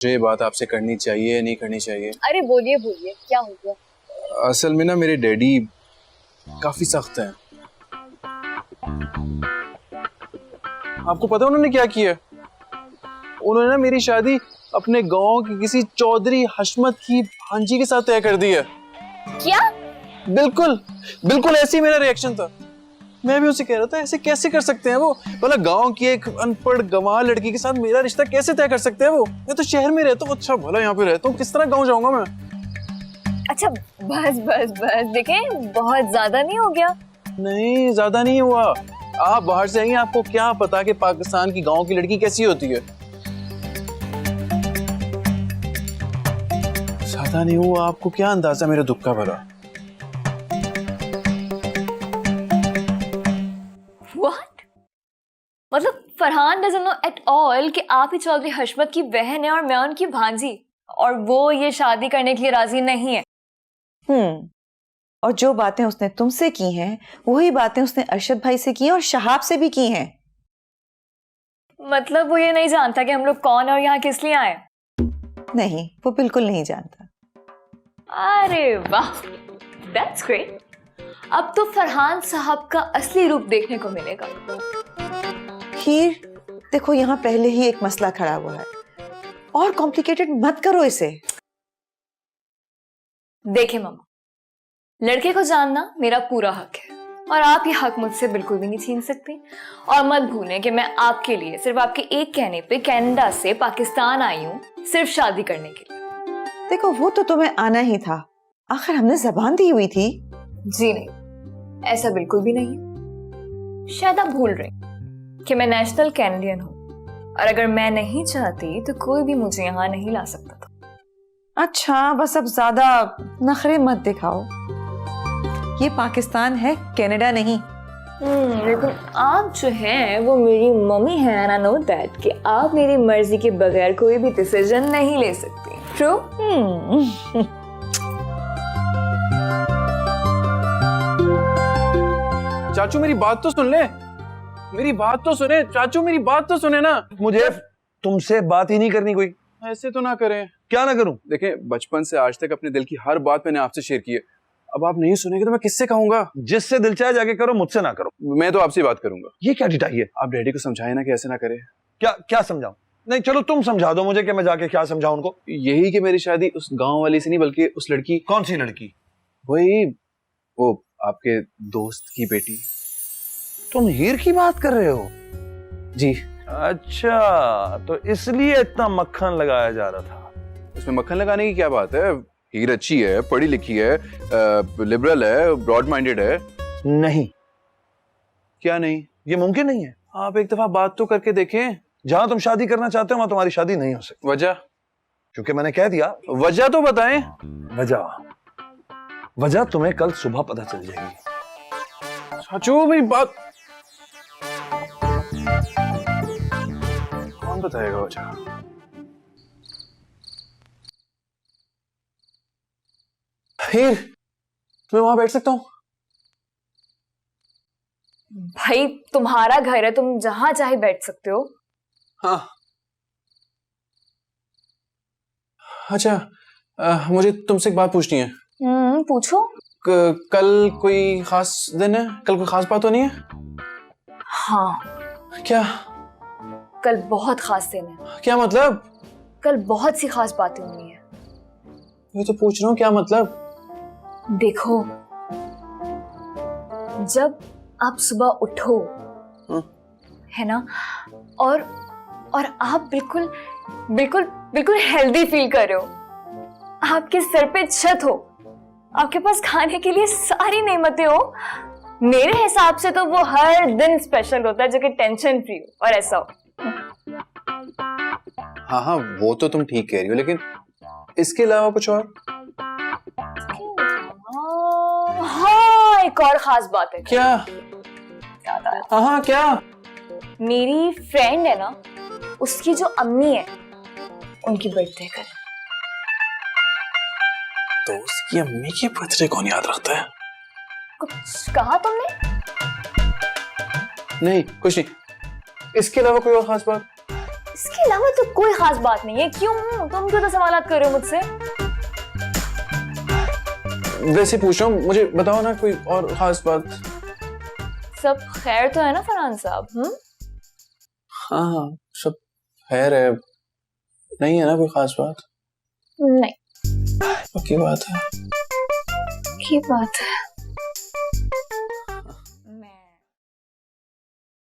मुझे ये बात आपसे करनी चाहिए या नहीं करनी चाहिए? अरे बोलिए बोलिए, क्या हो गया? असल में ना मेरे डैडी काफी सख्त हैं। आपको पता है उन्होंने क्या किया? उन्होंने ना मेरी शादी अपने गांव की किसी चौधरी हशमत की भांजी के साथ तय कर दी है। क्या? बिल्कुल बिल्कुल ऐसे ही मेरा रिएक्शन था। मैं भी उसे कह रहा था ऐसे कैसे कर सकते हैं वो, मतलब गांव की एक अनपढ़ गंवार लड़की के साथ मेरा रिश्ता कैसे तय कर सकते हैं वो? मैं तो शहर में रहता हूँ, अच्छा भला यहाँ पे रहता हूँ, किस तरह गांव जाऊंगा मैं? अच्छा बस बस बस, देखें बहुत ज्यादा नहीं हो गया? नहीं ज्यादा नहीं हुआ। आप बाहर से आई, आपको क्या पता कि पाकिस्तान की गांव की लड़की कैसी होती है। ज्यादा नहीं हुआ। आपको क्या अंदाजा मेरे दुख का भला? What? मतलब Farhan doesn't know at all कि आप ही चौधरी हशमत की बहन है और मैं उनकी भांजी, और वो ये शादी करने के लिए राजी नहीं है। और जो बातें उसने तुमसे की हैं वही बातें उसने अरशद भाई से की हैं और शहाब से भी की हैं। मतलब वो ये नहीं जानता कि हम लोग कौन और यहाँ किस लिए आए? नहीं, वो बिल्कुल नहीं जानता। अरे वाह, that's great। अब तो फरहान साहब का असली रूप देखने को मिलेगा। हीर, देखो यहाँ पहले ही एक मसला खड़ा हुआ है और कॉम्प्लिकेटेड मत करो इसे। देखे मामा, लड़के को जानना मेरा पूरा हक है और आप ये हक मुझसे बिल्कुल भी नहीं छीन सकते। और मत भूलें कि मैं आपके लिए सिर्फ आपके एक कहने पे कनाडा से पाकिस्तान आई हूँ, सिर्फ शादी करने के लिए। देखो वो तो तुम्हें आना ही था, आखिर हमने जबान दी हुई थी। जी नहीं, ऐसा बिल्कुल भी नहीं। शायद आप भूल रहे कि मैं नेशनल कैनेडियन हूँ और अगर मैं नहीं चाहती तो कोई भी मुझे यहाँ नहीं ला सकता था। अच्छा बस अब ज्यादा नखरे मत दिखाओ, ये पाकिस्तान है, कनाडा नहीं। लेकिन आप जो हैं वो मेरी मम्मी है, and I know that कि आप मेरी मर्जी के बगैर कोई भी डिसीजन नहीं ले सकती। ट्रू? चाचू मेरी बात तो सुन ले, मेरी बात तो सुने चाचू, मेरी बात तो सुने ना। मुझे तुमसे बात ही नहीं करनी कोई। ऐसे तो ना करें। क्या ना करूं? देखें बचपन से आज तक अपने दिल की हर बात मैंने आपसे शेयर की है, अब आप नहीं सुनेंगे तो मैं किससे कहूंगा? जिससे दिल चाहे जाके करो, मुझसे ना करो। मैं तो आपसे बात करूंगा। ये क्या डिटाई है? आप डैडी को समझाए ना कि ऐसे ना करे। क्या क्या समझाऊं? नहीं चलो तुम समझा दो मुझे कि मैं जाके क्या समझाऊं उनको। यही कि मेरी शादी उस गांव वाली से नहीं बल्कि उस लड़की। कौन सी लड़की? वही वो आपके दोस्त की बेटी। तुम हीर की बात कर रहे हो? जी। अच्छा तो इसलिए इतना मक्खन लगाया जा रहा था। इसमें मक्खन लगाने की क्या बात है? हीर अच्छी है, पढ़ी लिखी है, लिबरल है, ब्रॉड माइंडेड है। नहीं। क्या नहीं? ये मुमकिन नहीं है। आप एक दफा बात तो करके देखें। जहां तुम शादी करना चाहते हो वहां तुम्हारी शादी नहीं हो सकती। वजह? क्योंकि मैंने कह दिया। वजह तो बताएं। वजह तुम्हें कल सुबह पता चल जाएगी। चाचू मेरी बात कौन बताएगा वजह? हीर, मैं वहां बैठ सकता हूँ? भाई तुम्हारा घर है, तुम जहां चाहे बैठ सकते हो। हाँ। अच्छा मुझे तुमसे एक बात पूछनी है। पूछो। कल कोई खास दिन है? कल कोई खास बात तो नहीं है? हाँ। क्या? कल बहुत खास दिन है। क्या मतलब? कल बहुत सी खास बातें हुई है। मैं तो पूछ रहा हूँ क्या मतलब? देखो, जब आप सुबह उठो है ना, और आप बिल्कुल बिल्कुल बिल्कुल हेल्दी फील कर रहे हो, आपके सर पे छत हो, आपके पास खाने के लिए सारी नेमतें हो, मेरे हिसाब से तो वो हर दिन स्पेशल होता है जो कि टेंशन फ्री हो और ऐसा हो। हाँ हाँ वो तो तुम ठीक कह रही हो, लेकिन इसके अलावा कुछ और? हाँ एक और खास बात है। क्या? याद आया। हाँ हाँ क्या? मेरी फ्रेंड है ना, उसकी जो अम्मी है, उनकी बर्थडे कल। तो उसकी अम्मी की बर्थडे कौन याद रखता है? कुछ कहा तुमने? नहीं कुछ नहीं। इसके अलावा कोई और खास बात? इसके अलावा तो कोई खास बात नहीं है। क्यों तुम क्यों तो सवालात कर रहे हो मुझसे? वैसे पूछ रहा हूँ, मुझे बताओ ना कोई और खास बात। सब खैर तो है ना फरहान साहब? हाँ हाँ, सब खैर है, नहीं है ना कोई खास बात? नहीं, पक्की बात है? की बात है।